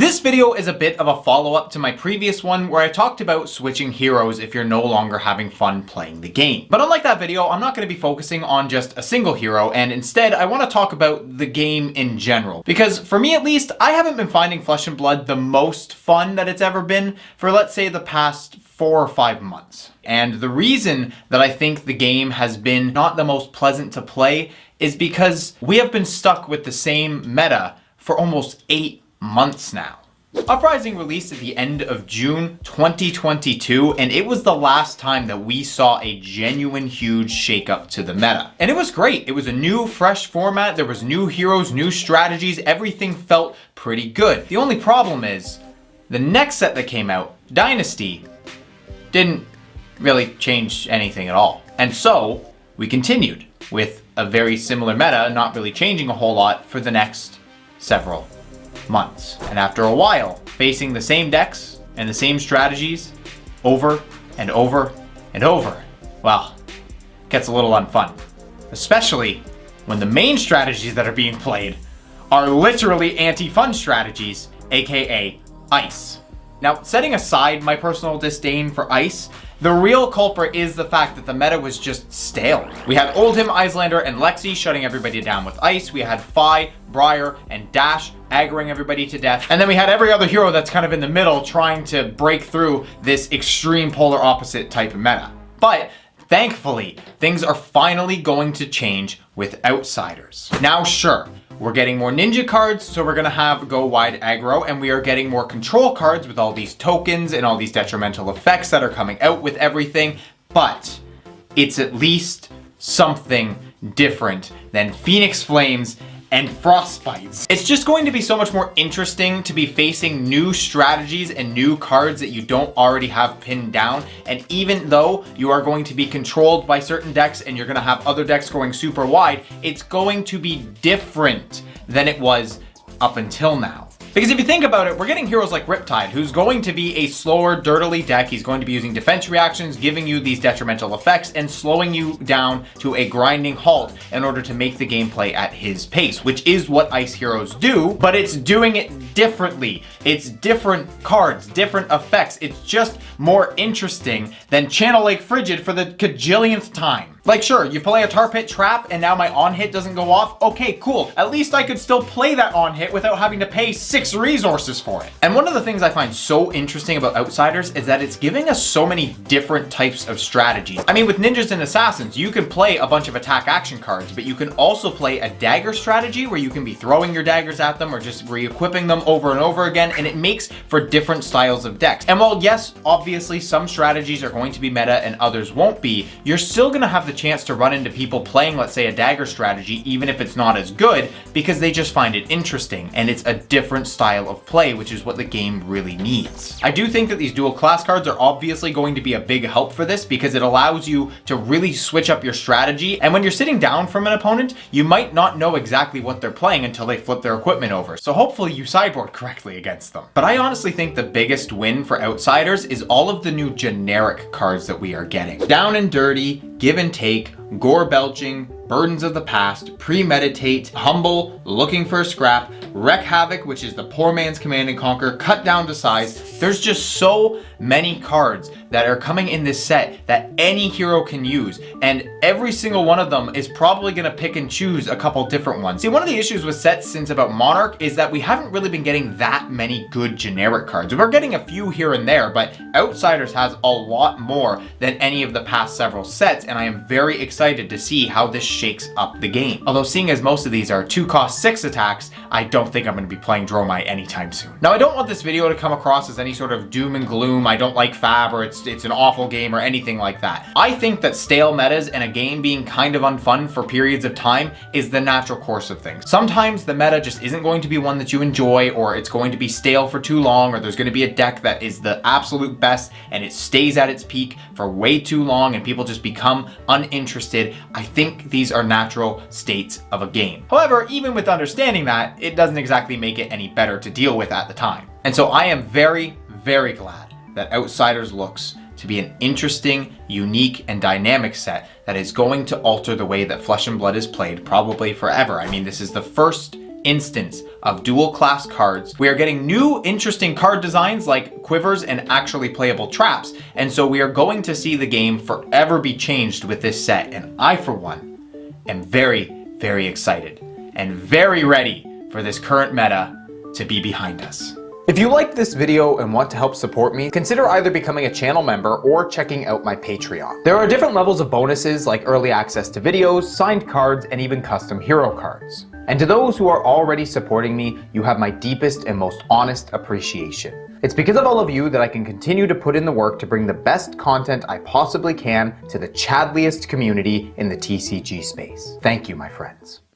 This video is a bit of a follow-up to my previous one where I talked about switching heroes if you're no longer having fun playing the game. But unlike that video, I'm not going to be focusing on just a single hero, and instead I want to talk about the game in general. Because for me at least, I haven't been finding Flesh and Blood the most fun that it's ever been for, let's say, the past 4 or 5 months. And the reason that I think the game has been not the most pleasant to play is because we have been stuck with the same meta for almost 8 months now. Uprising released at the end of June 2022, and it was the last time that we saw a genuine huge shakeup to the meta. And it was great. It was a new, fresh format. There was new heroes, new strategies. Everything felt pretty good. The only problem is the next set that came out, Dynasty, didn't really change anything at all. And so we continued with a very similar meta, not really changing a whole lot for the next several months. And after a while, facing the same decks and the same strategies over and over and over, well, it gets a little unfun. Especially when the main strategies that are being played are literally anti-fun strategies, aka Ice. Now, setting aside my personal disdain for Ice, the real culprit is the fact that the meta was just stale. We had Oldhim, Iyslander, and Lexi shutting everybody down with Ice. We had Fi, Briar, and Dash aggroing everybody to death. And then we had every other hero that's kind of in the middle trying to break through this extreme polar opposite type of meta. But thankfully, things are finally going to change with Outsiders. Now, sure, we're getting more ninja cards, so we're gonna have go wide aggro, and we are getting more control cards with all these tokens and all these detrimental effects that are coming out with everything, but it's at least something different than Phoenix Flames and Frostbites. It's just going to be so much more interesting to be facing new strategies and new cards that you don't already have pinned down. And even though you are going to be controlled by certain decks and you're gonna have other decks going super wide, it's going to be different than it was up until now. Because if you think about it, we're getting heroes like Riptide, who's going to be a slower, dirtily deck. He's going to be using defense reactions, giving you these detrimental effects, and slowing you down to a grinding halt in order to make the gameplay at his pace, which is what Ice heroes do, but it's doing it differently. It's different cards, different effects. It's just more interesting than Channel Lake Frigid for the cajillionth time. Like, sure, you play a Tar Pit Trap and now my on-hit doesn't go off. Okay, cool. At least I could still play that on-hit without having to pay 6 resources for it. And one of the things I find so interesting about Outsiders is that it's giving us so many different types of strategies. I mean, with Ninjas and Assassins, you can play a bunch of attack action cards, but you can also play a dagger strategy where you can be throwing your daggers at them or just re-equipping them over and over again, and it makes for different styles of decks. And while yes, obviously some strategies are going to be meta and others won't be, you're still gonna have the chance to run into people playing, let's say, a dagger strategy, even if it's not as good, because they just find it interesting and it's a different style of play, which is what the game really needs. I do think that these dual class cards are obviously going to be a big help for this because it allows you to really switch up your strategy, and when you're sitting down from an opponent, you might not know exactly what they're playing until they flip their equipment over. So hopefully you sideboard correctly against them. But I honestly think the biggest win for Outsiders is all of the new generic cards that we are getting. Down and Dirty, Give and Take, Gore Belching, Burdens of the Past, Premeditate, Humble, Looking for a Scrap, Wreak Havoc, which is the poor man's Command and Conquer, Cut Down to Size. There's just so many cards that are coming in this set that any hero can use, and every single one of them is probably gonna pick and choose a couple different ones. See, one of the issues with sets since about Monarch is that we haven't really been getting that many good generic cards. We're getting a few here and there, but Outsiders has a lot more than any of the past several sets, and I am very excited to see how this shakes up the game. Although seeing as most of these are 2-cost 6 attacks, I don't think I'm going to be playing Dromai anytime soon. Now, I don't want this video to come across as any sort of doom and gloom, I don't like Fab, or it's an awful game, or anything like that. I think that stale metas and a game being kind of unfun for periods of time is the natural course of things. Sometimes the meta just isn't going to be one that you enjoy, or it's going to be stale for too long, or there's going to be a deck that is the absolute best and it stays at its peak for way too long and people just become uninterested. I think these are natural states of a game. However, even with understanding that, it doesn't exactly make it any better to deal with at the time. And so I am very, very glad that Outsiders looks to be an interesting, unique, and dynamic set that is going to alter the way that Flesh and Blood is played probably forever. I mean, this is the first instance of dual class cards. We are getting new interesting card designs like quivers and actually playable traps, and so we are going to see the game forever be changed with this set, and I for one am very, very excited and very ready for this current meta to be behind us. If you liked this video and want to help support me, consider either becoming a channel member or checking out my Patreon. There are different levels of bonuses like early access to videos, signed cards, and even custom hero cards. And to those who are already supporting me, you have my deepest and most honest appreciation. It's because of all of you that I can continue to put in the work to bring the best content I possibly can to the Chadliest community in the TCG space. Thank you, my friends.